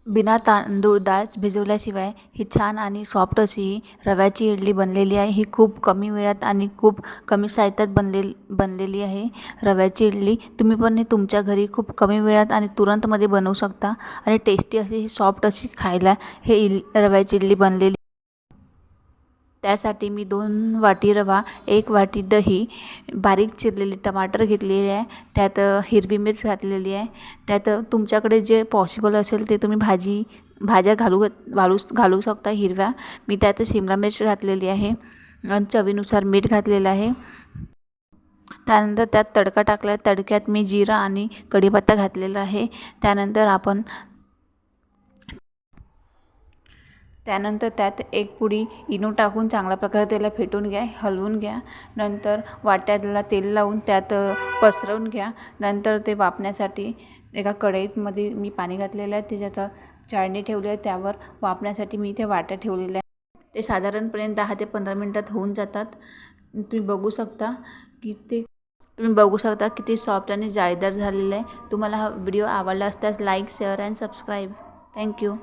बिना तांदूळ डाळ भिजवल्याशिवाय ही छान आणि सॉफ्ट अशी रव्याची इडली बनलेली आहे। ही खूप कमी वेळात आणि खूप कमी साहित्यात बनलेली आहे रव्याची इडली। तुम्ही पण हे तुमच्या घरी खूप कमी वेळात आणि तुरंतमध्ये बनवू शकता आणि टेस्टी अशी सॉफ्ट अशी खायला हे रव्याची इडली बनलेली। त्यासाठी मी 2 वाटी रवा, 1 वाटी दही, बारीक चिरलेले टमाटर घेतलेले आहे, त्यात हिरवी मिर्च घातलेली आहे। त्यात तुमच्याकडे जे पॉसिबल असेल ते तुम्ही भाज्या घालू शकता हिरव्या। मी त्यात शिमला मिर्च घातलेली आहे आणि चवीनुसार मीठ घातलेलं आहे। त्यानंतर त्यात तडका टाकला। तडक्यात मी जिरा आणि कढीपत्ता घातलेला आहे। त्यानंतर त्यात 1 पुडी इनो टाकून चांगल्या प्रकारे त्याला फेटून घ्या, हलवून घ्या। नंतर वाट्याला तेल लावून त्यात पसरवून घ्या। नंतर ते वाफण्यासाठी एका कढईमध्ये मी पाणी घातलेलं आहे, त्याच्यात चाळणी ठेवली आहे, त्यावर वाफण्यासाठी मी इथे वाट्या ठेवलेल्या आहेत। ते साधारणपणे 10 ते 15 मिनिटात होऊन जातात। तुम्ही बघू शकता किती सॉफ्ट आणि जाळीदार झालेलं आहे। तुम्हाला हा व्हिडिओ आवडला असल्यास like, share and subscribe. Thank you.